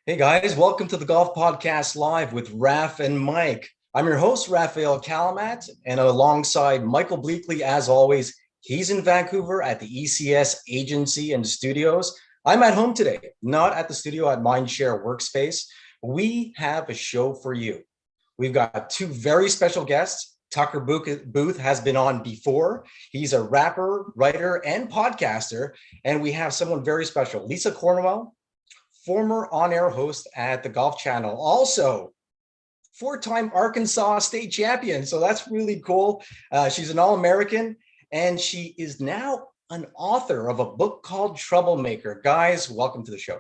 Hey guys, welcome to the Golf Podcast Live with Raf and Mike. I'm your host, Raphael Calamat, and alongside Michael Bleakley, as always, he's in Vancouver at the ECS agency and studios. I'm at home today, not at the studio at Mindshare Workspace. We have a show for you. We've got two very special guests. Tucker Booth has been on before. He's a rapper, writer, and podcaster. And we have someone very special, Lisa Cornwell, former on-air host at the Golf Channel, also four-time Arkansas state champion. So that's really cool. She's an All-American, and she is now an author of a book called Troublemaker. Guys, welcome to the show.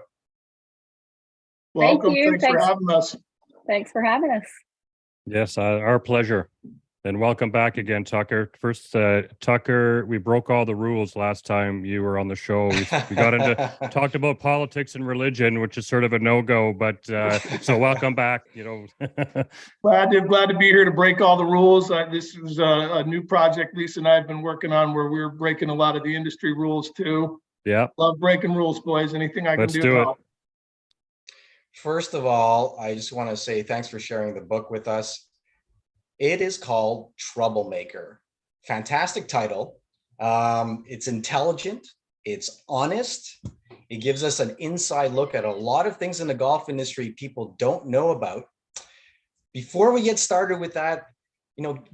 Welcome. Thank you. Thanks for having us. Thanks for having us. Yes, our pleasure. And welcome back again, Tucker. First, Tucker, we broke all the rules last time you were on the show. We got into talked about politics and religion, which is sort of a no-go. But so welcome back. Glad to be here to break all the rules. This is a new project Lisa and I have been working on, where we're breaking a lot of the industry rules too. Yeah, love breaking rules, boys. Anything I can let's do. do it. First of all, I just want to say thanks for sharing the book with us. It is called Troublemaker. Fantastic title. It's intelligent. It's honest. It gives us an inside look at a lot of things in the golf industry people don't know about. Before we get started with that,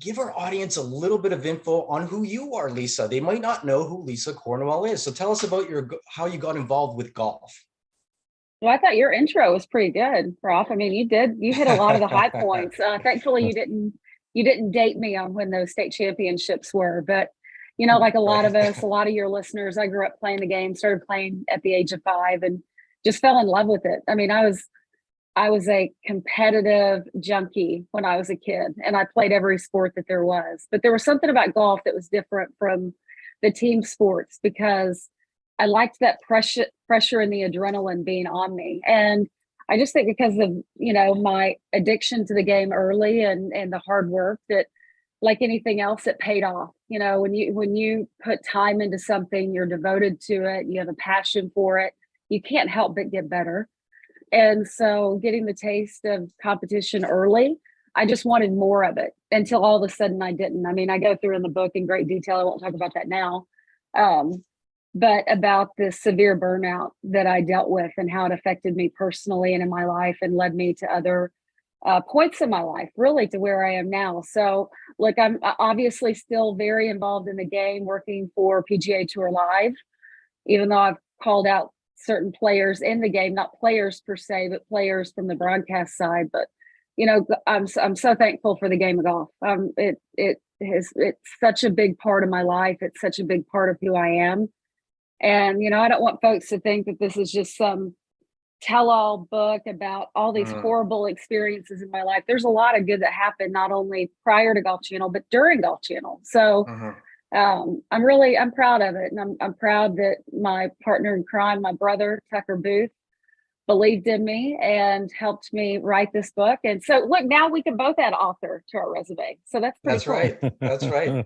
give our audience a little bit of info on who you are, Lisa. They might not know who Lisa Cornwell is. So tell us about how you got involved with golf. Well, I thought your intro was pretty good, Ralph. I mean, you hit a lot of the high points. Thankfully, you didn't date me on when those state championships were, but like a lot of us, a lot of your listeners, I grew up playing the game, started playing at the age of 5 and just fell in love with it. I mean, I was a competitive junkie when I was a kid, and I played every sport that there was, but there was something about golf that was different from the team sports because I liked that pressure and the adrenaline being on me. And I just think because of, my addiction to the game early and the hard work, that like anything else, it paid off. When you put time into something, you're devoted to it, you have a passion for it, you can't help but get better. And so getting the taste of competition early, I just wanted more of it until all of a sudden I didn't. I mean, I go through in the book in great detail. I won't talk about that now. But about the severe burnout that I dealt with and how it affected me personally and in my life and led me to other points in my life, really to where I am now. So look, I'm obviously still very involved in the game, working for PGA Tour Live, even though I've called out certain players in the game, not players per se, but players from the broadcast side. But, I'm so thankful for the game of golf. It's such a big part of my life. It's such a big part of who I am. And, I don't want folks to think that this is just some tell-all book about all these horrible experiences in my life. There's a lot of good that happened, not only prior to Golf Channel, but during Golf Channel. So I'm proud of it. And I'm proud that my partner in crime, my brother, Tucker Booth, believed in me and helped me write this book. And so look, now we can both add author to our resume. So that's pretty cool. Right. That's right.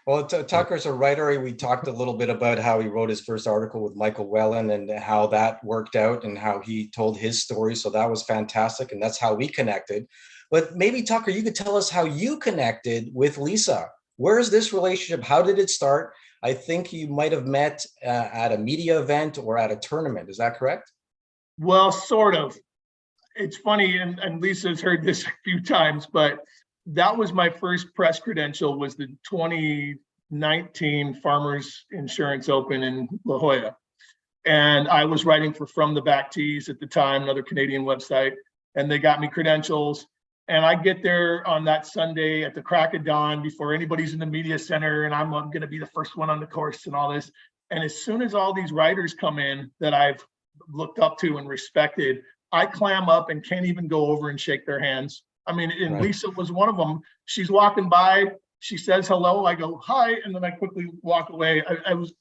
Well, Tucker's a writer. We talked a little bit about how he wrote his first article with Michael Whelan and how that worked out and how he told his story. So that was fantastic. And that's how we connected. But maybe, Tucker, you could tell us how you connected with Lisa. Where is this relationship? How did it start? I think you might have met at a media event or at a tournament. Is that correct? Well, sort of. It's funny, and Lisa's heard this a few times, but that was my first press credential, was the 2019 Farmers Insurance Open in La Jolla. And I was writing for From the Back Tees at the time, another Canadian website, and they got me credentials. And I get there on that Sunday at the crack of dawn before anybody's in the media center, and I'm going to be the first one on the course and all this. And as soon as all these writers come in that I've looked up to and respected, I clam up and can't even go over and shake their hands. I mean, and Lisa was one of them. She's walking by, she says hello, I go hi, and then I quickly walk away. I was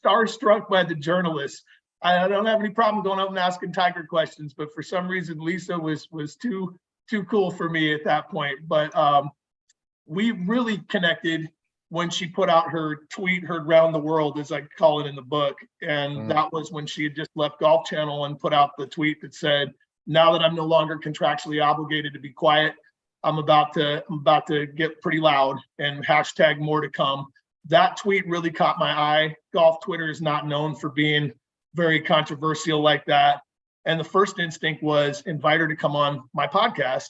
starstruck by the journalists. I don't have any problem going up and asking Tiger questions, but for some reason Lisa was too cool for me at that point. But we really connected when she put out her tweet, heard round the world, as I call it in the book. And that was when she had just left Golf Channel and put out the tweet that said, now that I'm no longer contractually obligated to be quiet, I'm about to get pretty loud, and hashtag more to come. That tweet really caught my eye. Golf Twitter is not known for being very controversial like that. And the first instinct was invite her to come on my podcast.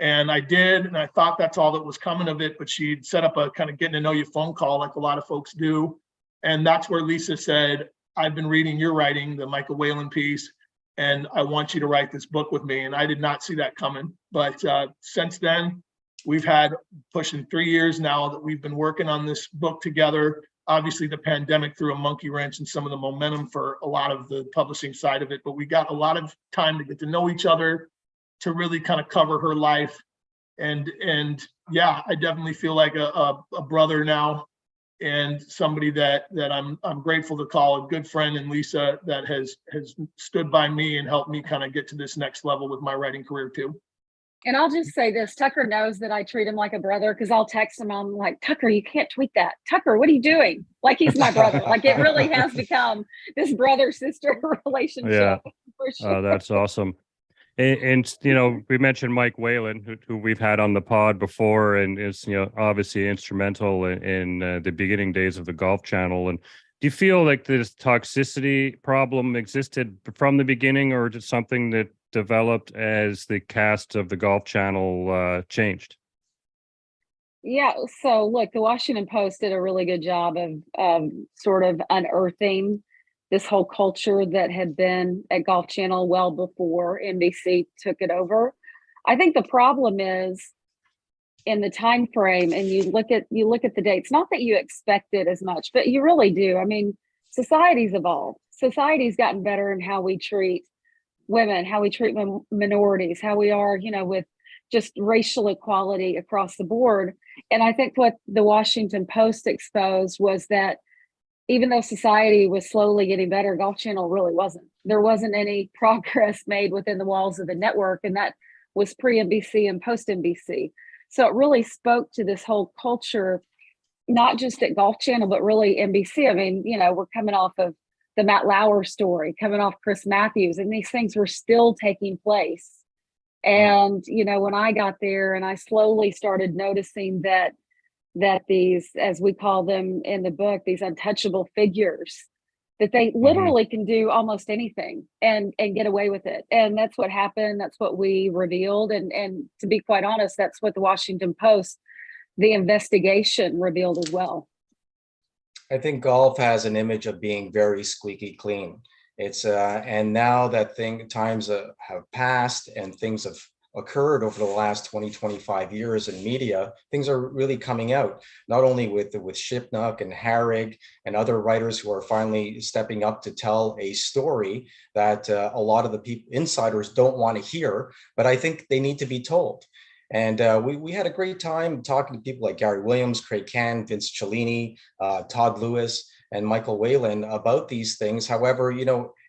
And I did, and I thought that's all that was coming of it, but she'd set up a kind of getting to know you phone call like a lot of folks do. And that's where Lisa said, I've been reading your writing, the Michael Whalen piece, and I want you to write this book with me. And I did not see that coming. But since then, we've had pushing 3 years now that we've been working on this book together. Obviously, the pandemic threw a monkey wrench in some of the momentum for a lot of the publishing side of it, but we got a lot of time to get to know each other, to really kind of cover her life. And yeah, I definitely feel like a brother now, and somebody that I'm grateful to call a good friend, and Lisa, that has stood by me and helped me kind of get to this next level with my writing career too. And I'll just say this, Tucker knows that I treat him like a brother, because I'll text him, I'm like, Tucker, you can't tweet that. Tucker, what are you doing? Like, he's my brother. Like, it really has become this brother-sister relationship. Yeah. For sure. That's awesome. And we mentioned Mike Whalen, who we've had on the pod before, and is obviously instrumental in the beginning days of the Golf Channel. And do you feel like this toxicity problem existed from the beginning, or just something that developed as the cast of the Golf Channel changed? Yeah, so look, the Washington Post did a really good job of sort of unearthing this whole culture that had been at Golf Channel well before NBC took it over. I think the problem is in the time frame, and you look at the dates, not that you expect it as much, but you really do. I mean, society's evolved. Society's gotten better in how we treat women, how we treat minorities, how we are, with just racial equality across the board. And I think what the Washington Post exposed was that even though society was slowly getting better, Golf Channel really wasn't. There wasn't any progress made within the walls of the network, and that was pre-NBC and post-NBC. So it really spoke to this whole culture, not just at Golf Channel, but really NBC. I mean, we're coming off of the Matt Lauer story, coming off Chris Matthews, and these things were still taking place. And, when I got there and I slowly started noticing that these, as we call them in the book, these untouchable figures, that they literally can do almost anything and get away with it. And that's what happened. That's what we revealed. And to be quite honest, that's what the Washington Post, the investigation, revealed as well. I think golf has an image of being very squeaky clean. It's and now that times have passed and things have occurred over the last 25 years in media, things are really coming out, not only with Shipnuck and Harrig and other writers who are finally stepping up to tell a story that a lot of the insiders don't want to hear, but I think they need to be told. And we had a great time talking to people like Gary Williams, Craig Cann, Vince Cellini, Todd Lewis, and Michael Whalen about these things. However,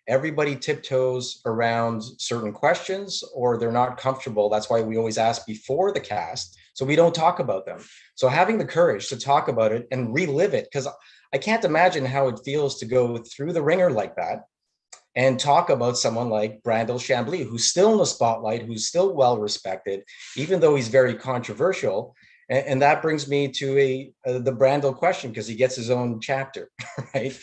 everybody tiptoes around certain questions, or they're not comfortable. That's why we always ask before the cast, so we don't talk about them. So having the courage to talk about it and relive it, because I can't imagine how it feels to go through the ringer like that and talk about someone like Brandel Chamblee, who's still in the spotlight, who's still well respected, even though he's very controversial. And that brings me to the Brandel question, because he gets his own chapter, right?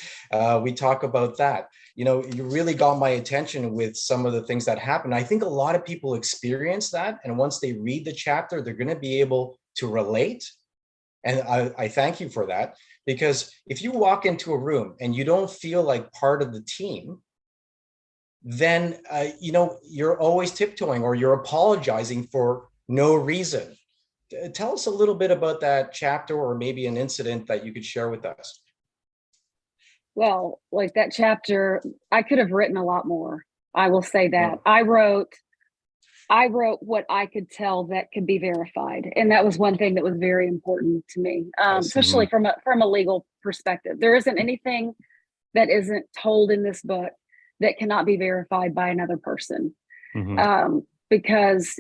We talk about that. You really got my attention with some of the things that happen. I think a lot of people experience that. And once they read the chapter, they're going to be able to relate. And I thank you for that, because if you walk into a room and you don't feel like part of the team, then, you're always tiptoeing or you're apologizing for no reason. Tell us a little bit about that chapter, or maybe an incident that you could share with us. Well, like that chapter, I could have written a lot more. I will say that. I wrote what I could tell that could be verified. And that was one thing that was very important to me, especially from a legal perspective. There isn't anything that isn't told in this book that cannot be verified by another person. Because,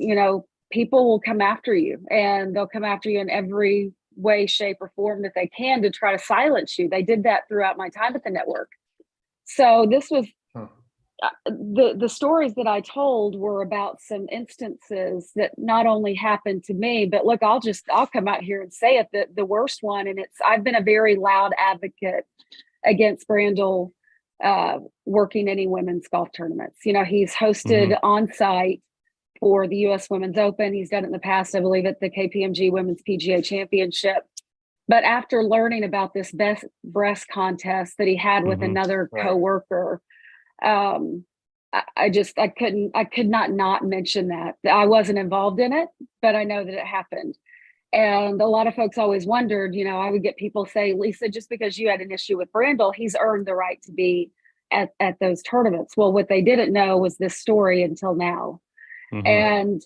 people will come after you, and they'll come after you in every way, shape, or form that they can to try to silence you. They did that throughout my time at the network. So this was the stories that I told were about some instances that not only happened to me, but look, I'll come out here and say it, the worst one. And I've been a very loud advocate against Brandel working any women's golf tournaments. You know, he's hosted on site for the U.S. Women's Open. He's done it in the past, I believe, at the KPMG Women's PGA Championship. But after learning about this best breast contest that he had with another coworker, I could not mention that. I wasn't involved in it, but I know that it happened. And a lot of folks always wondered, you know, I would get people say, Lisa, just because you had an issue with Brandel, he's earned the right to be at those tournaments. Well, what they didn't know was this story until now. And,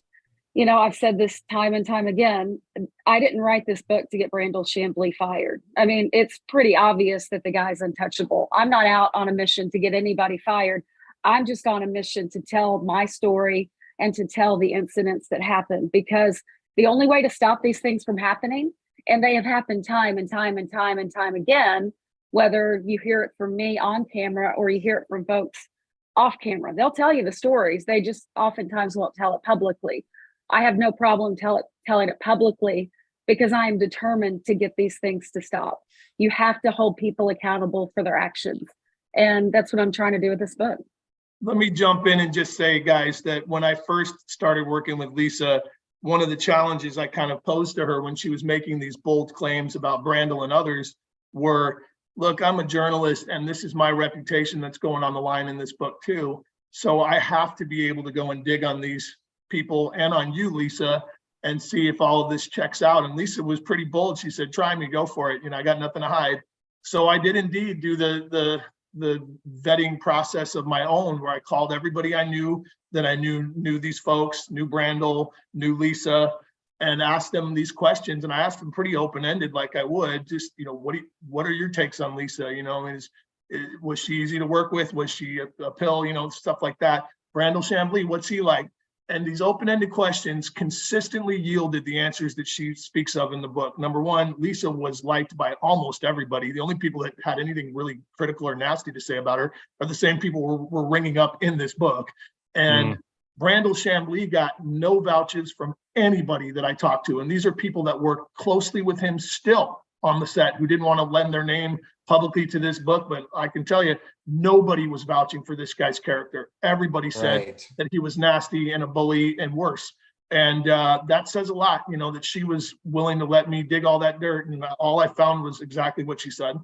you know, I've said this time and time again, I didn't write this book to get Brandel Chamblee fired. I mean, it's pretty obvious that the guy's untouchable. I'm not out on a mission to get anybody fired. I'm just on a mission to tell my story and to tell the incidents that happened, because the only way to stop these things from happening, and they have happened time and time and time and time again, whether you hear it from me on camera or you hear it from folks off camera, they'll tell you the stories. They just oftentimes won't tell it publicly. I have no problem telling it publicly because I am determined to get these things to stop. You have to hold people accountable for their actions. And that's what I'm trying to do with this book. Let me jump in and just say, guys, that when I first started working with Lisa, one of the challenges I kind of posed to her when she was making these bold claims about Brandel and others were, look, I'm a journalist and this is my reputation that's going on the line in this book too. So I have to be able to go and dig on these people and on you, Lisa, and see if all of this checks out. And Lisa was pretty bold. She said, try me, go for it. You know, I got nothing to hide. So I did indeed do the vetting process of my own, where I called everybody I knew that I knew these folks, knew Brandel, knew Lisa, and asked them these questions. And I asked them pretty open-ended, like I would, just, you know, what are your takes on Lisa? You know, was she easy to work with? Was she a pill? You know, stuff like that. Brandel Chamblee, what's he like? And these open-ended questions consistently yielded the answers that she speaks of in the book. Number one, Lisa was liked by almost everybody. The only people that had anything really critical or nasty to say about her are the same people we're ringing up in this book. And Brandel Chamblee got no vouches from anybody that I talked to. And these are people that work closely with him still on the set who didn't want to lend their name publicly to this book. But I can tell you, nobody was vouching for this guy's character. Everybody said that he was nasty and a bully and worse. And that says a lot, you know, that she was willing to let me dig all that dirt. And all I found was exactly what she said.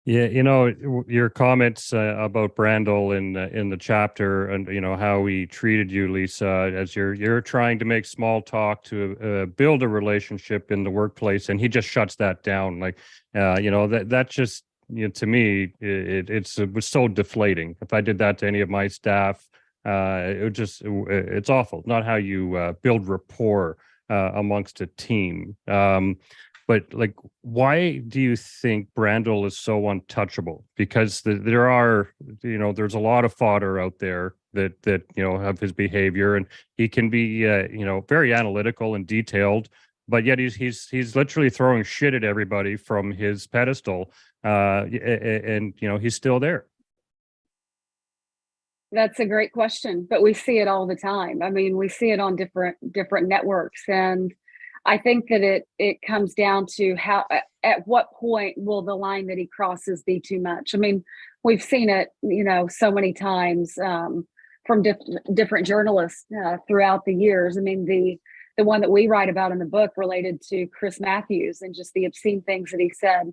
Yeah, you know, your comments about Brandel in the chapter, and you know how he treated you, Lisa, as you're trying to make small talk to build a relationship in the workplace, and he just shuts that down. Like, you know, that just, you know, to me, it was so deflating. If I did that to any of my staff, it's awful. Not how you build rapport amongst a team. But like, why do you think Brandel is so untouchable? Because there are, you know, there's a lot of fodder out there that you know have his behavior, and he can be you know, very analytical and detailed, but yet he's literally throwing shit at everybody from his pedestal, and you know, he's still there. That's a great question, but we see it all the time. I mean, we see it on different networks, and I think that it comes down to at what point will the line that he crosses be too much? I mean, we've seen it, you know, so many times from different journalists throughout the years. I mean, the one that we write about in the book related to Chris Matthews and just the obscene things that he said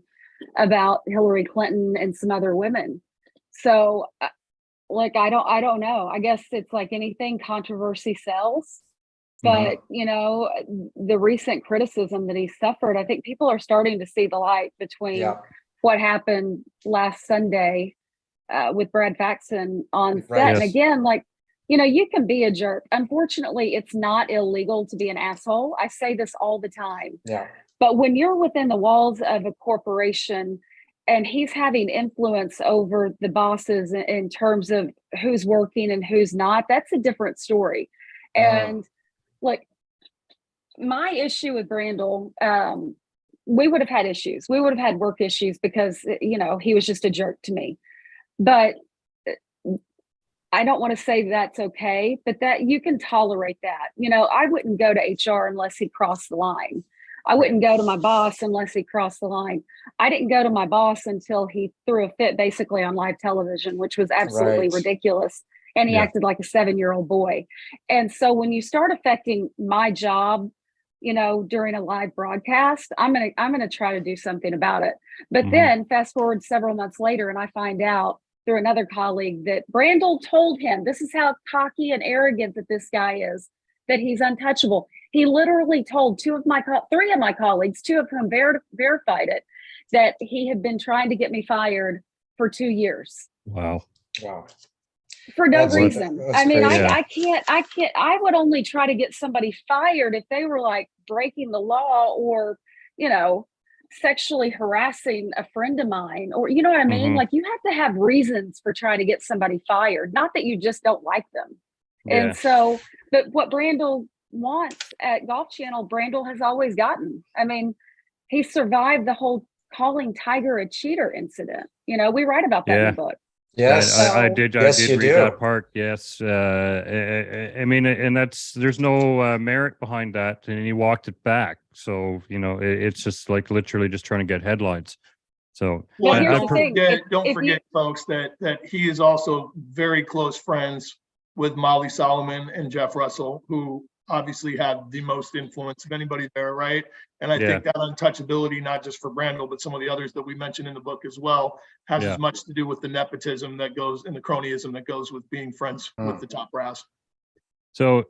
about Hillary Clinton and some other women. So, like, I don't know. I guess it's like anything, controversy sells. But, you know, the recent criticism that he suffered, I think people are starting to see the light between what happened last Sunday with Brad Faxon on set. Right. And again, like, you know, you can be a jerk. Unfortunately, it's not illegal to be an asshole. I say this all the time. Yeah. But when you're within the walls of a corporation and he's having influence over the bosses in terms of who's working and who's not, that's a different story. And like, my issue with Brandel we would have had issues. We would have had work issues because, you know, he was just a jerk to me. But I don't want to say that's okay, but that you can tolerate that. You know, I wouldn't go to HR unless he crossed the line. I wouldn't go to my boss unless he crossed the line. I didn't go to my boss until he threw a fit basically on live television, which was absolutely ridiculous. And he acted like a 7-year-old boy. And so when you start affecting my job, you know, during a live broadcast, I'm gonna try to do something about it. But then fast forward several months later, and I find out through another colleague that Brandel told him, this is how cocky and arrogant that this guy is, that he's untouchable. He literally told three of my colleagues, two of whom verified it, that he had been trying to get me fired for 2 years. Wow. For no reason. I mean, crazy. I can't, I would only try to get somebody fired if they were like breaking the law or, you know, sexually harassing a friend of mine, or, you know what I mean? Like, you have to have reasons for trying to get somebody fired, not that you just don't like them. And so, but what Brandel wants at Golf Channel, Brandel has always gotten. I mean, he survived the whole calling Tiger a cheater incident. You know, we write about that in the book. Yes, I did Yes, you read do. that part. Yes. I mean, and there's no merit behind that. And he walked it back. So, you know, it's just like literally just trying to get headlines. So Well, here's the thing. Don't forget, folks, that he is also very close friends with Molly Solomon and Jeff Russell, who obviously had the most influence of anybody there, right? And I think that untouchability, not just for Brandel, but some of the others that we mentioned in the book as well, has as much to do with the nepotism that goes and the cronyism that goes with being friends with the top brass. So,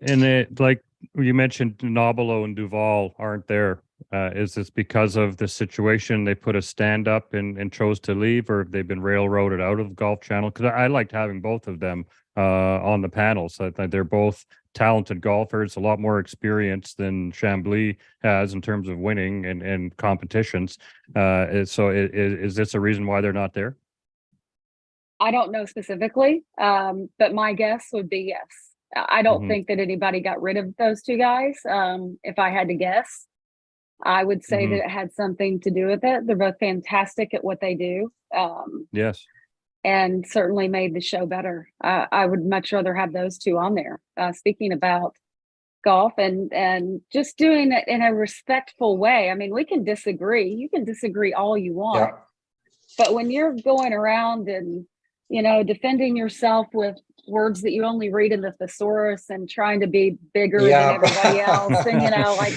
like you mentioned, Nobilo and Duval aren't there. Is this because of the situation? They put a stand up and chose to leave, or have they been railroaded out of the Golf Channel? Because I liked having both of them on the panels. I think they're both talented golfers, a lot more experience than Chamblee has in terms of winning and competitions. So is this a reason why they're not there? I don't know specifically, but my guess would be yes. I don't think that anybody got rid of those two guys. If I had to guess, I would say that it had something to do with it. They're both fantastic at what they do. Yes. And certainly made the show better. I would much rather have those two on there. Speaking about golf and just doing it in a respectful way. I mean, we can disagree. You can disagree all you want. But when you're going around and, you know, defending yourself with words that you only read in the thesaurus and trying to be bigger than everybody else, and, you know, like,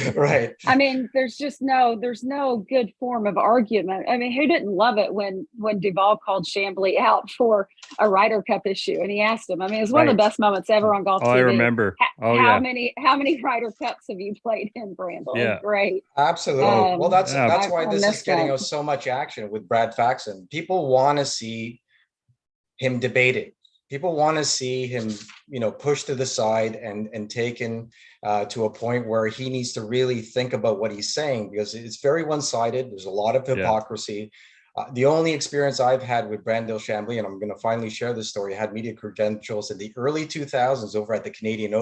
I mean, there's no good form of argument. I mean, who didn't love it when Duval called Chamblee out for a Ryder Cup issue, and he asked him? I mean, it was one of the best moments ever on Golf TV. I remember. How many Ryder Cups have you played in, Brandel? Yeah, great. Absolutely. Well, that's why this is getting us so much action with Brad Faxon. People want to see him debated. People want to see him, you know, pushed to the side and taken to a point where he needs to really think about what he's saying, because it's very one-sided. There's a lot of hypocrisy. The only experience I've had with Brandel Chamblee, and I'm going to finally share this story, I had media credentials in the early 2000s over at the Canadian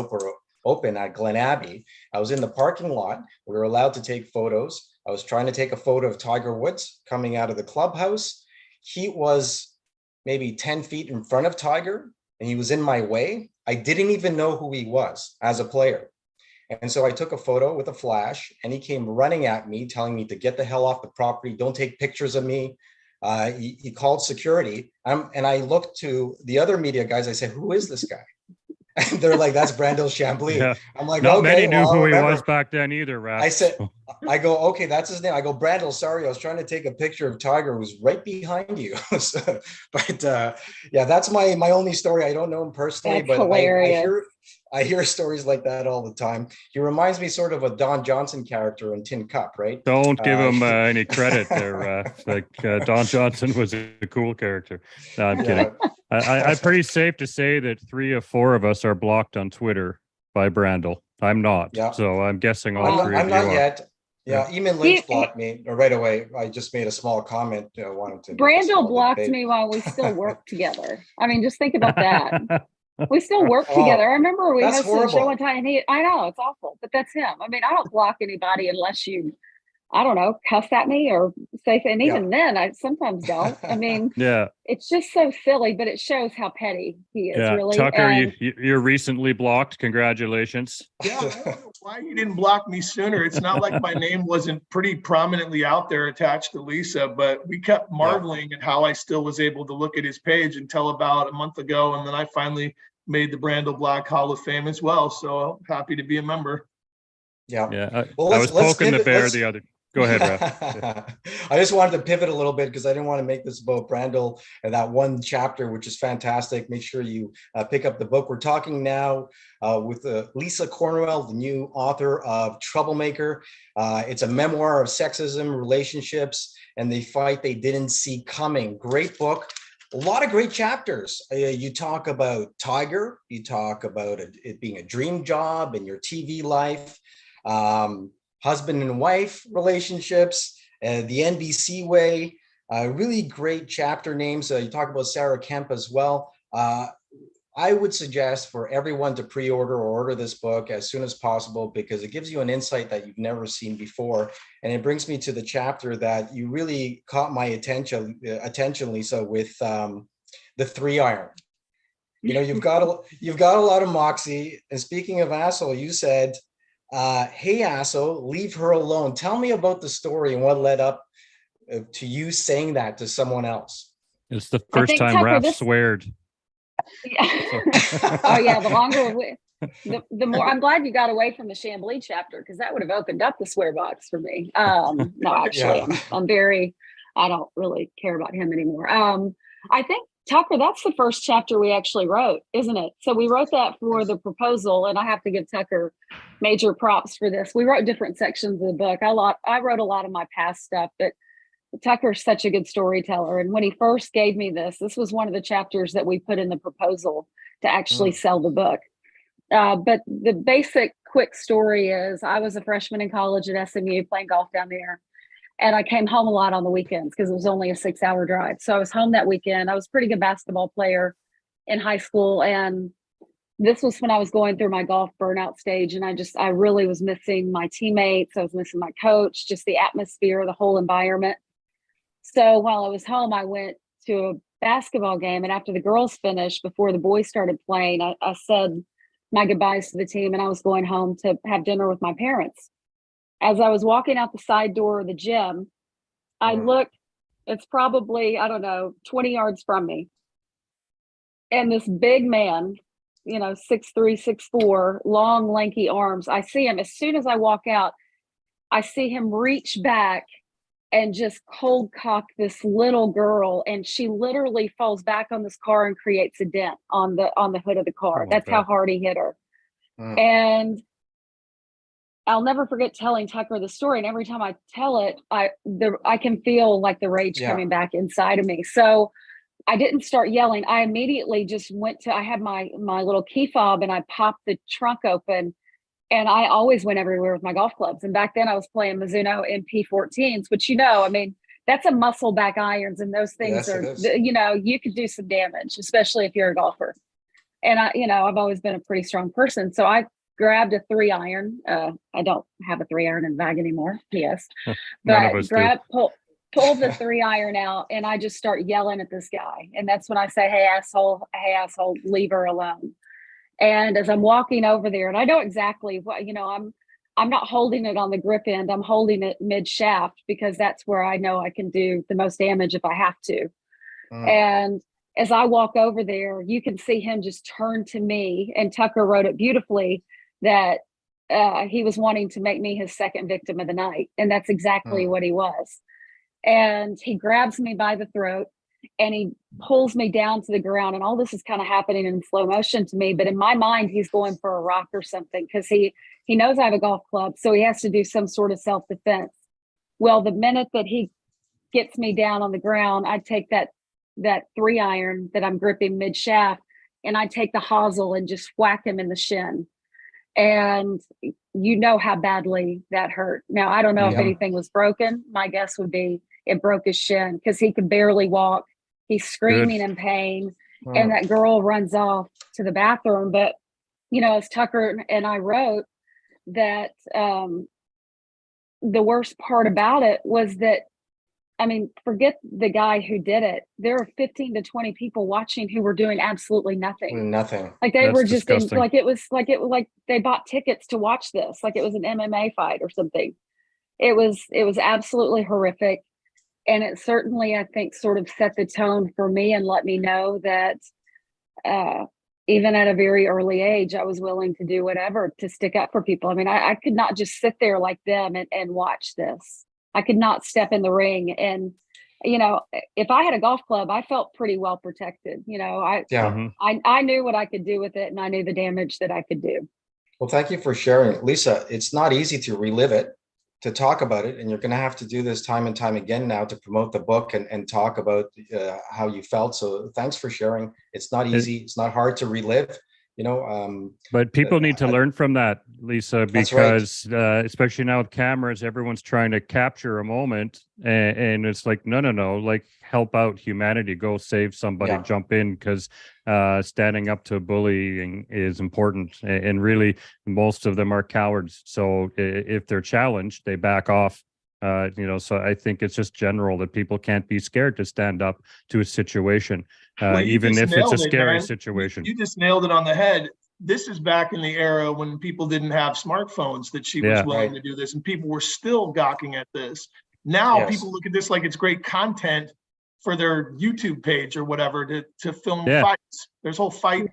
Open at Glen Abbey. I was in the parking lot. We were allowed to take photos. I was trying to take a photo of Tiger Woods coming out of the clubhouse. He was maybe 10 feet in front of Tiger, and he was in my way. I didn't even know who he was as a player. And so I took a photo with a flash, and he came running at me, telling me to get the hell off the property. Don't take pictures of me. He called security. And I looked to the other media guys. I said, who is this guy? And they're like, that's Brandel Chamblee. Yeah. I'm like, not okay, many knew who he was back then either, Raf. I said, I go, okay, that's his name. I go, Brandel, sorry, I was trying to take a picture of Tiger, who was right behind you. But yeah, that's my only story. I don't know him personally, that's hilarious. I hear stories like that all the time. He reminds me sort of a Don Johnson character in Tin Cup, right? Don't give him any credit there. Don Johnson was a cool character. No, I'm kidding. I'm pretty safe to say that 3 of 4 of us are blocked on Twitter by Brandel. I'm not. Yeah. So I'm guessing all 3 of you are. I'm not yet. Yeah, Eamon Lynch blocked me right away. I just made a small comment. Wanting to. Brandel blocked me while we still worked together. I mean, just think about that. We still work together. I remember we hosted a show one time, and I know it's awful, but that's him. I mean, I don't block anybody unless you I don't know, cuss at me or say, and even then I sometimes don't. I mean, Yeah. it's just so silly, but it shows how petty he is, really. Tucker, And you're recently blocked. Congratulations. Yeah, I don't know why he didn't block me sooner. It's not like my name wasn't pretty prominently out there attached to Lisa, but we kept marveling at how I still was able to look at his page until about a month ago. And then I finally made the Brandel Black Hall of Fame as well. So happy to be a member. Yeah. Well, I was poking the bear the other. Go ahead, Raf. I just wanted to pivot a little bit because I didn't want to make this about Brandel and that one chapter, which is fantastic. Make sure you pick up the book. We're talking now with Lisa Cornwell, the new author of Troublemaker. It's a memoir of sexism, relationships, and the fight they didn't see coming. Great book. A lot of great chapters. You talk about Tiger. You talk about it being a dream job in your TV life. Husband and wife relationships, the NBC way, really great chapter names. You talk about Sarah Kemp as well. I would suggest for everyone to pre-order or order this book as soon as possible because it gives you an insight that you've never seen before. And it brings me to the chapter that you really caught my attention, Lisa, with the 3-iron. You know, you've got a lot of moxie. And speaking of asshole, you said, hey, asshole, leave her alone. Tell me about the story and what led up to you saying that to someone else. It's the first time Tucker, Raf sweared. Oh yeah, the longer the more. I'm glad you got away from the Chamblee chapter because that would have opened up the swear box for me. No, actually, I don't really care about him anymore. I think Tucker, that's the first chapter we actually wrote, isn't it? So we wrote that for the proposal, and I have to give Tucker major props for this. We wrote different sections of the book. I wrote a lot of my past stuff, but Tucker's such a good storyteller. And when he first gave me this was one of the chapters that we put in the proposal to actually sell the book. But the basic quick story is I was a freshman in college at SMU playing golf down there. And I came home a lot on the weekends because it was only a 6-hour drive. So I was home that weekend. I was a pretty good basketball player in high school. And this was when I was going through my golf burnout stage. And I really was missing my teammates. I was missing my coach, just the atmosphere, the whole environment. So while I was home, I went to a basketball game. And after the girls finished, before the boys started playing, I said my goodbyes to the team. And I was going home to have dinner with my parents. As I was walking out the side door of the gym, I looked, it's probably, 20 yards from me. And this big man, 6'3", 6'4", long, lanky arms. I see him as soon as I walk out, I see him reach back and just cold cock this little girl. And she literally falls back on this car and creates a dent on the hood of the car. That's how hard he hit her. And I'll never forget telling Tucker the story. And every time I tell it, I can feel like the rage coming back inside of me. So I didn't start yelling. I immediately just I had my little key fob and I popped the trunk open, and I always went everywhere with my golf clubs. And back then I was playing Mizuno MP14s, which, that's a muscle back irons. And those things you could do some damage, especially if you're a golfer. And I've always been a pretty strong person. So I grabbed a 3-iron. I don't have a 3-iron in the bag anymore. Yes. But pulled the 3-iron out, and I just start yelling at this guy. And that's when I say, hey, asshole, leave her alone. And as I'm walking over there, and I know exactly what, I'm not holding it on the grip end. I'm holding it mid shaft because that's where I know I can do the most damage if I have to. And as I walk over there, you can see him just turn to me, and Tucker wrote it beautifully that he was wanting to make me his second victim of the night. And that's exactly what he was. And he grabs me by the throat and he pulls me down to the ground. And all this is kind of happening in slow motion to me. But in my mind, he's going for a rock or something because he knows I have a golf club. So he has to do some sort of self-defense. Well, the minute that he gets me down on the ground, I take that 3-iron that I'm gripping mid shaft, and I take the hosel and just whack him in the shin. And you know how badly that hurt. Now, I don't know if anything was broken. My guess would be it broke his shin because he could barely walk. He's screaming in pain. And that girl runs off to the bathroom. But, as Tucker and I wrote that the worst part about it was that, I mean, forget the guy who did it. There were 15 to 20 people watching who were doing absolutely nothing. Nothing. Like they That's were just in, disgusting. like it was like they bought tickets to watch this, like it was an MMA fight or something. It was absolutely horrific. And it certainly, I think, sort of set the tone for me and let me know that even at a very early age, I was willing to do whatever to stick up for people. I mean, I could not just sit there like them and watch this. I could not step in the ring. And, you know, if I had a golf club, I felt pretty well protected. You know, Yeah. I knew what I could do with it, and I knew the damage that I could do. Well, thank you for sharing, Lisa. It's not easy to relive it, to talk about it, and you're going to have to do this time and time again now to promote the book and talk about how you felt. So thanks for sharing. It's not easy. It's not hard to relive, you know. But people need to learn from that, Lisa, That's right. because especially now with cameras, everyone's trying to capture a moment, and it's like, no, like help out humanity, go save somebody, Yeah. jump in, because standing up to bullying is important. And really, most of them are cowards. So if they're challenged, they back off. You know, so I think it's just general that people can't be scared to stand up to a situation, Well, you even just if it's a nailed it, scary man. situation. You just nailed it on the head. This is back in the era when people didn't have smartphones that she was Yeah. willing Right. to do this, and people were still gawking at this. Now Yes. people look at this like it's great content for their YouTube page or whatever to film Yeah. fights. There's whole fight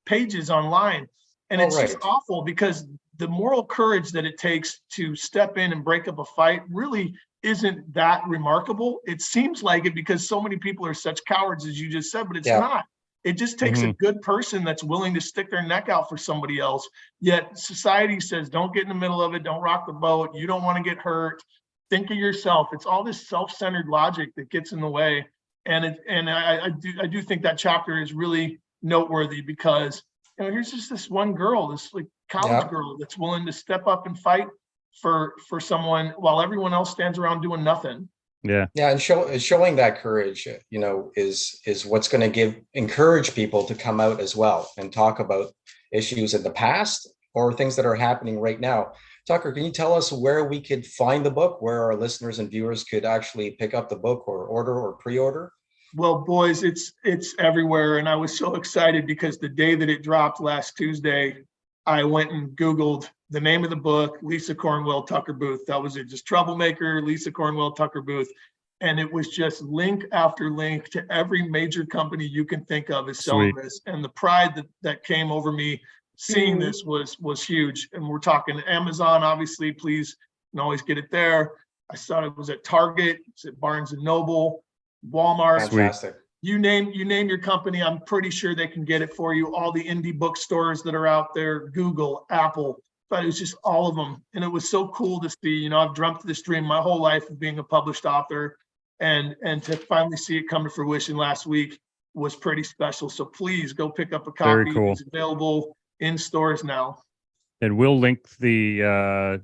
pages online, and Oh, it's just right. awful because the moral courage that it takes to step in and break up a fight really isn't that remarkable. It seems like it because so many people are such cowards, as you just said, but it's Yeah. not. It just takes a good person that's willing to stick their neck out for somebody else. Yet society says, don't get in the middle of it. Don't rock the boat. You don't want to get hurt. Think of yourself. It's all this self-centered logic that gets in the way. And I do think that chapter is really noteworthy because, you know, here's just this one girl, this like college Yeah. girl that's willing to step up and fight for someone while everyone else stands around doing nothing. Yeah. Yeah, and showing that courage, you know, is what's going to encourage people to come out as well and talk about issues in the past or things that are happening right now. Tucker, can you tell us where we could find the book, where our listeners and viewers could actually pick up the book or order or pre-order? Well, boys, it's everywhere, and I was so excited because the day that it dropped last Tuesday, I went and Googled the name of the book, Lisa Cornwell Tucker Booth. That was it, just Troublemaker, Lisa Cornwell Tucker Booth. And it was just link after link to every major company you can think of is selling this. And the pride that came over me seeing this was huge. And we're talking Amazon, obviously, please, you can always get it there. I saw it was at Target, it's at Barnes and Noble, Walmart. Fantastic. You name your company, I'm pretty sure they can get it for you. All the indie bookstores that are out there, Google, Apple, but it was just all of them. And it was so cool to see, you know, I've dreamt this dream my whole life of being a published author, and to finally see it come to fruition last week was pretty special. So please go pick up a copy. Very cool. It's available in stores now. And we'll link the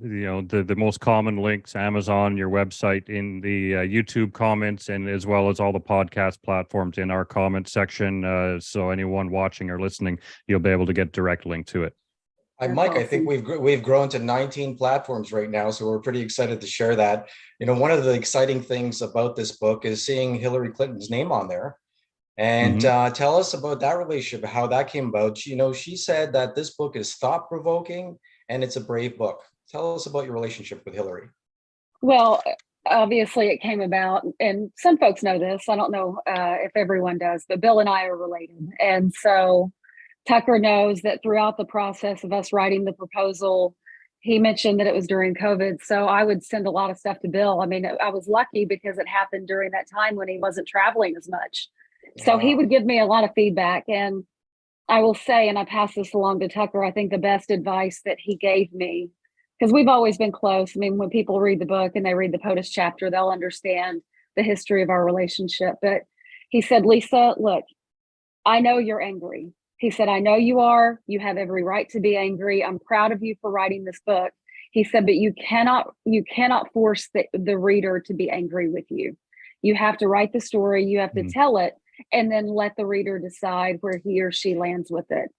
most common links, Amazon, your website, in the YouTube comments, and as well as all the podcast platforms in our comment section. So anyone watching or listening, you'll be able to get direct link to it. Mike, I think we've grown to 19 platforms right now, so we're pretty excited to share that. You know, one of the exciting things about this book is seeing Hillary Clinton's name on there. And tell us about that relationship, how that came about. You know, she said that this book is thought-provoking and it's a brave book. Tell us about your relationship with Hillary. Well, obviously it came about, and some folks know this. I don't know if everyone does, but Bill and I are related. And so Tucker knows that throughout the process of us writing the proposal, he mentioned that it was during COVID. So I would send a lot of stuff to Bill. I mean, I was lucky because it happened during that time when he wasn't traveling as much. So he would give me a lot of feedback. And I will say, and I pass this along to Tucker, I think the best advice that he gave me, because we've always been close. I mean, when people read the book and they read the POTUS chapter, they'll understand the history of our relationship. But he said, Lisa, look, I know you're angry. He said, I know you are. You have every right to be angry. I'm proud of you for writing this book. He said, but you cannot force the reader to be angry with you. You have to write the story. You have to tell it, and then let the reader decide where he or she lands with it.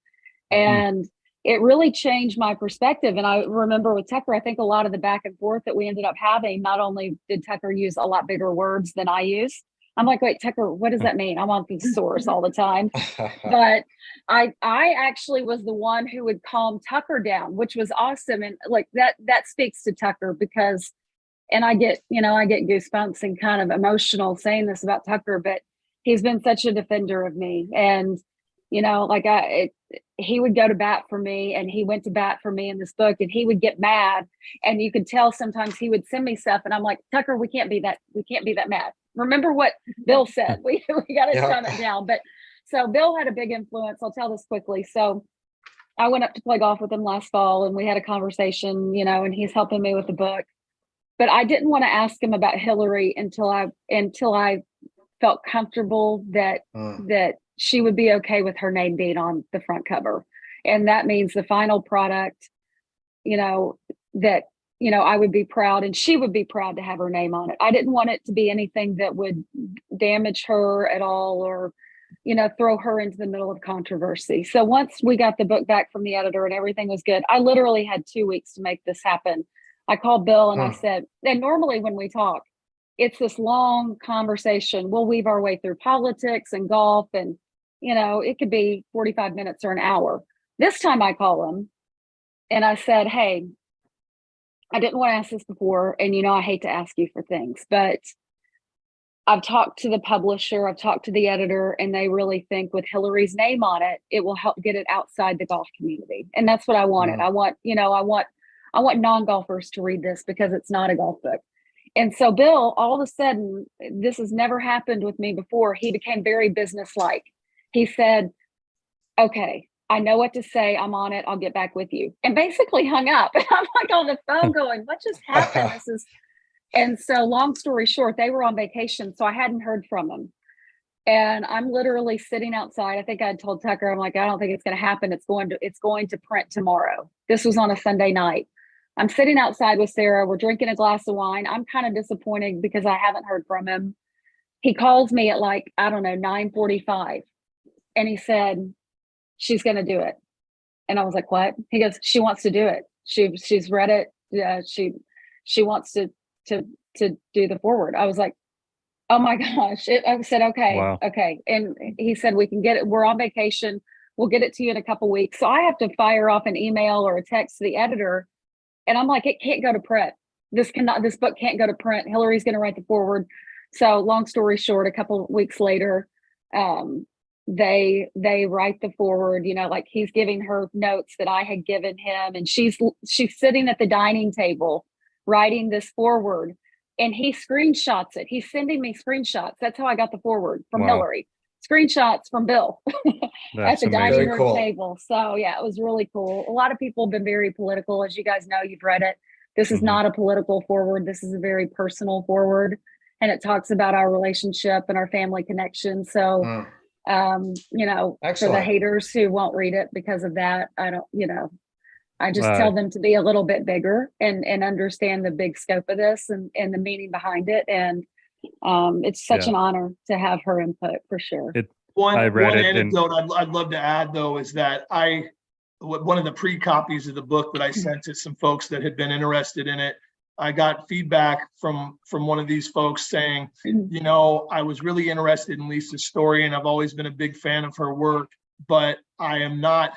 And it really changed my perspective. And I remember with Tucker, I think a lot of the back and forth that we ended up having, not only did Tucker use a lot bigger words than I use. I'm like, wait, Tucker, what does that mean? I'm on thesaurus all the time. But I actually was the one who would calm Tucker down, which was awesome. And like that speaks to Tucker because, and I get goosebumps and kind of emotional saying this about Tucker, but he's been such a defender of me. And, like he would go to bat for me, and he went to bat for me in this book, and he would get mad. And you could tell sometimes he would send me stuff, and I'm like, Tucker, we can't be that mad. Remember what Bill said. We got to tone it down. But so Bill had a big influence. I'll tell this quickly. So I went up to play golf with him last fall, and we had a conversation, and he's helping me with the book. But I didn't want to ask him about Hillary until I felt comfortable that she would be okay with her name being on the front cover. And that means the final product, that, I would be proud and she would be proud to have her name on it. I didn't want it to be anything that would damage her at all or, throw her into the middle of controversy. So once we got the book back from the editor and everything was good, I literally had 2 weeks to make this happen. I called Bill and I said, and normally when we talk, it's this long conversation. We'll weave our way through politics and golf and, it could be 45 minutes or an hour. This time I call him and I said, hey, I didn't want to ask this before. And, I hate to ask you for things, but I've talked to the publisher, I've talked to the editor, and they really think with Hillary's name on it, it will help get it outside the golf community. And that's what I wanted. I want non-golfers to read this because it's not a golf book. And so Bill, all of a sudden, this has never happened with me before. He became very businesslike. He said, okay, I know what to say. I'm on it. I'll get back with you. And basically hung up. And I'm like on the phone going, what just happened? And so long story short, they were on vacation. So I hadn't heard from them. And I'm literally sitting outside. I think I had told Tucker, I'm like, I don't think it's going to happen. It's going to print tomorrow. This was on a Sunday night. I'm sitting outside with Sarah. We're drinking a glass of wine. I'm kind of disappointed because I haven't heard from him. He calls me at 9:45. And he said, she's going to do it. And I was like, what? He goes, she wants to do it. She's read it. She wants to do the foreword. I was like, oh my gosh. I said, okay. Wow. Okay. And he said, we can get it. We're on vacation. We'll get it to you in a couple of weeks. So I have to fire off an email or a text to the editor. And I'm like, it can't go to print. This book can't go to print. Hillary's going to write the foreword. So long story short, a couple of weeks later, they write the foreword, he's giving her notes that I had given him. And she's sitting at the dining table writing this foreword, and he screenshots it. He's sending me screenshots. That's how I got the foreword from Hillary. Screenshots from Bill at the dining room table. So yeah, it was really cool. A lot of people have been very political. As you guys know, you've read it. This is not a political foreword. This is a very personal foreword. And it talks about our relationship and our family connection. So, for the haters who won't read it because of that, I just tell them to be a little bit bigger and understand the big scope of this and the meaning behind it. And it's such an honor to have her input for sure. One anecdote I'd love to add though is that one of the pre-copies of the book that I sent to some folks that had been interested in it, I got feedback from one of these folks saying, I was really interested in Lisa's story and I've always been a big fan of her work, but I am not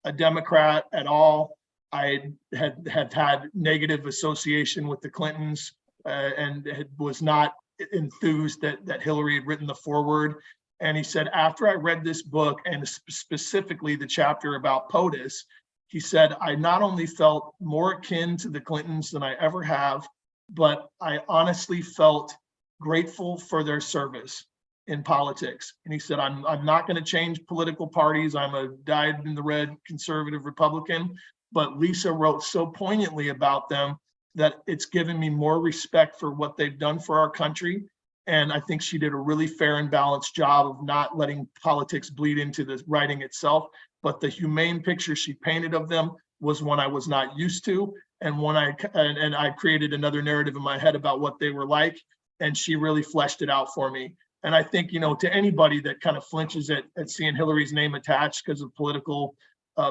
a Democrat at all. I had had negative association with the Clintons and was not enthused that Hillary had written the foreword. And he said, after I read this book and specifically the chapter about POTUS, he said, I not only felt more akin to the Clintons than I ever have, but I honestly felt grateful for their service in politics. And he said, I'm not going to change political parties. I'm a dyed in the red conservative Republican, but Lisa wrote so poignantly about them that it's given me more respect for what they've done for our country. And I think she did a really fair and balanced job of not letting politics bleed into the writing itself. But the humane picture she painted of them was one I was not used to. And I created another narrative in my head about what they were like. And she really fleshed it out for me. And I think, to anybody that kind of flinches at seeing Hillary's name attached because of political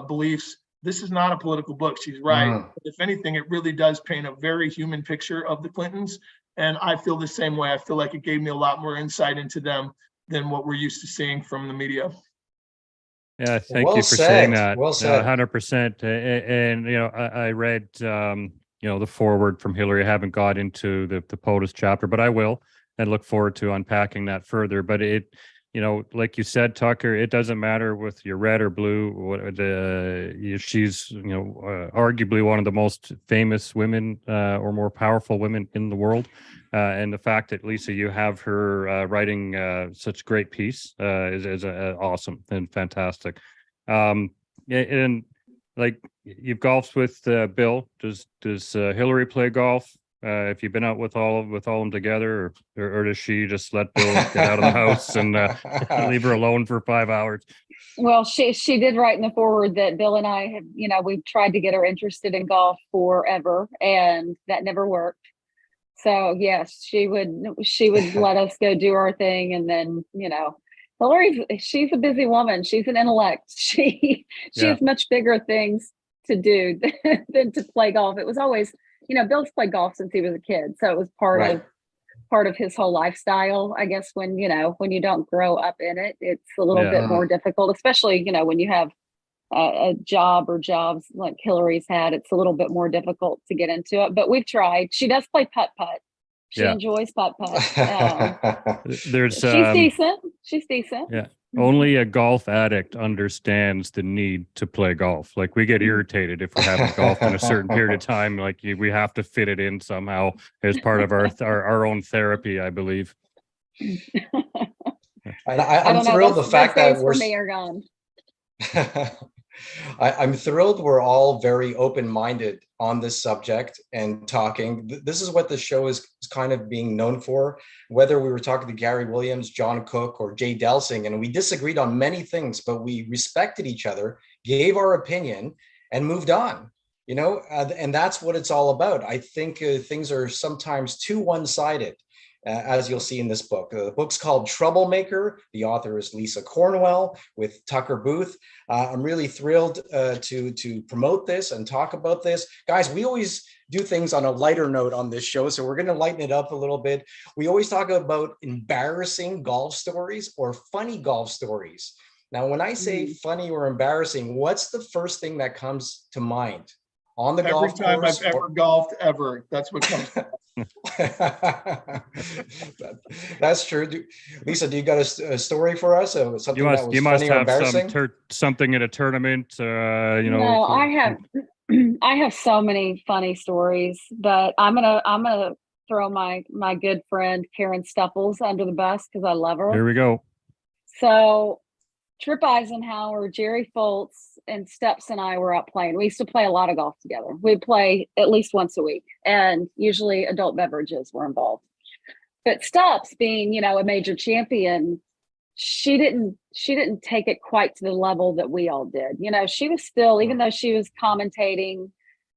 beliefs, this is not a political book. She's right. Mm. If anything, it really does paint a very human picture of the Clintons. And I feel the same way. I feel like it gave me a lot more insight into them than what we're used to seeing from the media. Yeah, thank Well you for said. saying that. Well said. 100%. And I read, the foreword from Hillary. I haven't got into the POTUS chapter, but I will, and look forward to unpacking that further. But it, like you said, Tucker, it doesn't matter with your red or blue. She's, arguably one of the most famous women or more powerful women in the world. And the fact that, Lisa, you have her writing such great piece is awesome and fantastic. And like, you've golfed with Bill. Does Hillary play golf? If you've been out with all of them together, or does she just let Bill get out of the house and leave her alone for 5 hours? Well, she did write in the foreword that Bill and I have, we've tried to get her interested in golf forever, and that never worked. So yes, she would let us go do our thing, and then Hillary, she's a busy woman. She's an intellect. She has much bigger things to do than to play golf. It was always, Bill's played golf since he was a kid, so it was part of his whole lifestyle. I guess when you don't grow up in it, it's a little bit more difficult, especially when you have a job or jobs like Hillary's had. It's a little bit more difficult to get into it, but we've tried. She does play putt-putt. She enjoys putt-putt. She's decent. She's decent. Yeah. Only a golf addict understands the need to play golf. Like, we get irritated if we haven't golfed in a certain period of time. Like, we have to fit it in somehow as part of our own therapy, I believe. I'm thrilled the fact that we're me are gone. I'm thrilled we're all very open-minded on this subject and talking. This is what the show is kind of being known for, whether we were talking to Gary Williams, John Cook, or Jay Delsing, and we disagreed on many things, but we respected each other, gave our opinion, and moved on. And that's what it's all about. I think things are sometimes too one-sided. As you'll see in this book. The book's called Troublemaker. The author is Lisa Cornwell with Tucker Booth. I'm really thrilled to promote this and talk about this. Guys, we always do things on a lighter note on this show, so we're going to lighten it up a little bit. We always talk about embarrassing golf stories or funny golf stories. Now, when I say funny or embarrassing, what's the first thing that comes to mind? On the golf course? Every time I've ever golfed, ever. That's what comes to That's true. Lisa, do you got a story for us? Something you must funny or have embarrassing? something in a tournament. No, I have so many funny stories, but I'm gonna throw my good friend Karen Stupples under the bus because I love her. Here we go. So Trip Eisenhower, Jerry Foltz, and Steps and I were out playing. We used to play a lot of golf together. We'd play at least once a week, and usually adult beverages were involved. But Steps, being a major champion, she didn't take it quite to the level that we all did. She was still, even though she was commentating,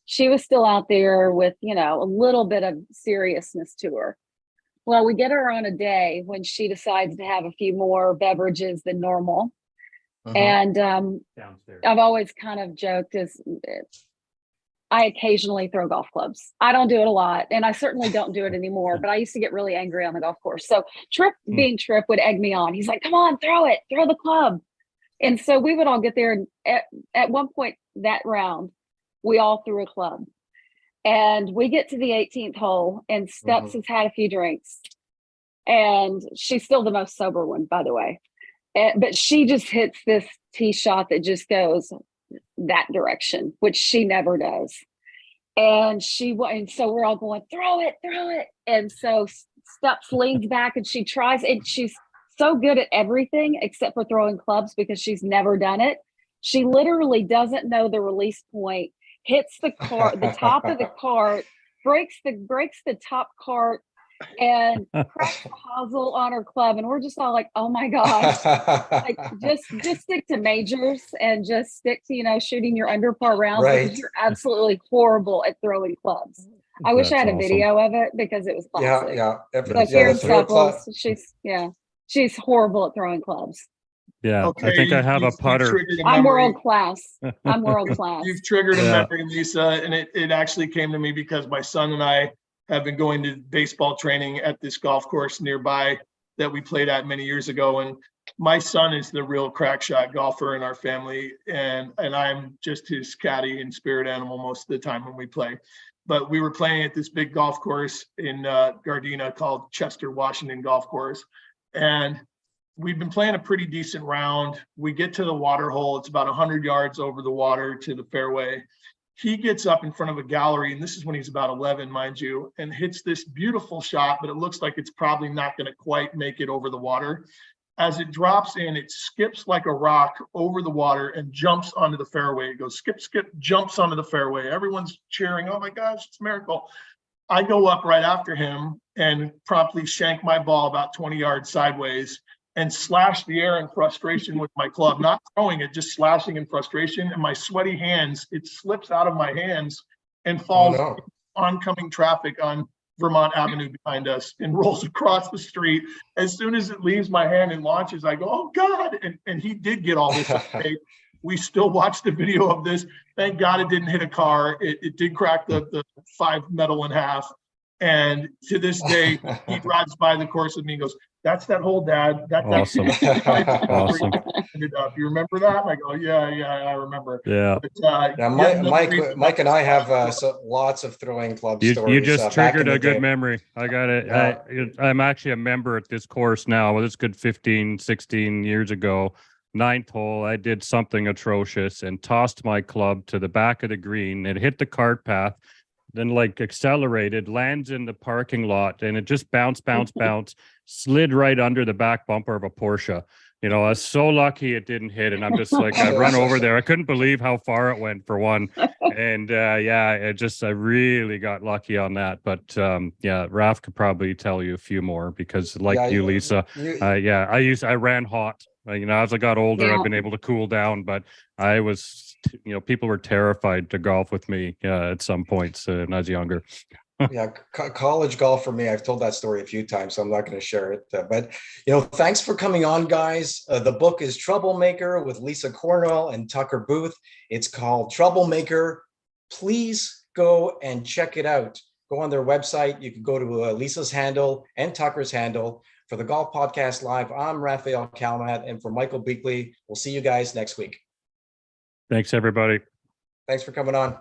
she was still out there with a little bit of seriousness to her. Well, we get her on a day when she decides to have a few more beverages than normal. And I've always kind of joked as I occasionally throw golf clubs. I don't do it a lot, and I certainly don't do it anymore, but I used to get really angry on the golf course. So Trip, being Trip, would egg me on. He's like, come on, throw the club. And so we would all get there, and at one point that round, we all threw a club. And we get to the 18th hole, and Steps has had a few drinks. And she's still the most sober one, by the way. But she just hits this tee shot that just goes that direction, which she never does. And so we're all going, throw it. And so Steps leans back and she tries, and she's so good at everything except for throwing clubs because she's never done it. She literally doesn't know the release point, hits the top of the cart, breaks the top cart, and cracks the hosel on her club. And we're just all like, oh my gosh, like just stick to majors and just stick to, shooting your under par rounds because you're absolutely horrible at throwing clubs. I wish I had a video of it because it was classic. Yeah. So Karen Stupples, she's horrible at throwing clubs. Yeah, Okay, I think I have a you've putter. triggered a I'm memory. world class. I'm world class. You've triggered a Yeah. memory, Lisa, and it actually came to me because my son and I have been going to baseball training at this golf course nearby that we played at many years ago. And my son is the real crack shot golfer in our family, and I'm just his caddy and spirit animal most of the time when we play. But we were playing at this big golf course in Gardena called Chester Washington Golf Course, and we've been playing a pretty decent round. We get to the water hole. It's about 100 yards over the water to the fairway. He gets up in front of a gallery, and this is when he's about 11, mind you, and hits this beautiful shot, but it looks like it's probably not going to quite make it over the water. As it drops in, it skips like a rock over the water and jumps onto the fairway. It goes skip, skip, jumps onto the fairway. Everyone's cheering, oh my gosh, it's a miracle. I go up right after him and promptly shank my ball about 20 yards sideways and slash the air in frustration with my club, not throwing it, just slashing in frustration. And my sweaty hands, it slips out of my hands and falls oncoming traffic on Vermont Avenue behind us and rolls across the street. As soon as it leaves my hand and launches, I go, oh God. And he did get all this okay. We still watch the video of this. Thank God it didn't hit a car. It did crack the 5 metal in half. And to this day, he drives by the course with me and goes, that's that hole, Dad. Awesome. Awesome. Ended up. You remember that? And I go, yeah, I remember. Yeah. But, Mike and I have lots of throwing club stories. You just triggered a good day. memory. I got it. Yeah. I'm actually a member at this course now. Well, it's good 15, 16 years ago. 9th hole, I did something atrocious and tossed my club to the back of the green. It hit the cart path, then like accelerated, lands in the parking lot, and it just bounced, slid right under the back bumper of a Porsche. You know, I was so lucky it didn't hit, and I'm just like, I run over there. I couldn't believe how far it went for one. And I really got lucky on that. But Raf could probably tell you a few more because you, Lisa, I ran hot. As I got older, I've been able to cool down, but I was, people were terrified to golf with me at some points when I was younger. College golf for me, I've told that story a few times, so I'm not going to share it. But thanks for coming on, guys. The book is Troublemaker with Lisa Cornwell and Tucker Booth. It's called Troublemaker. Please go and check it out. Go on their website. You can go to Lisa's handle and Tucker's handle. For the Golf Podcast Live, I'm Raphael Calmat, and for Michael Bleakley, we'll see you guys next week. Thanks, everybody. Thanks for coming on.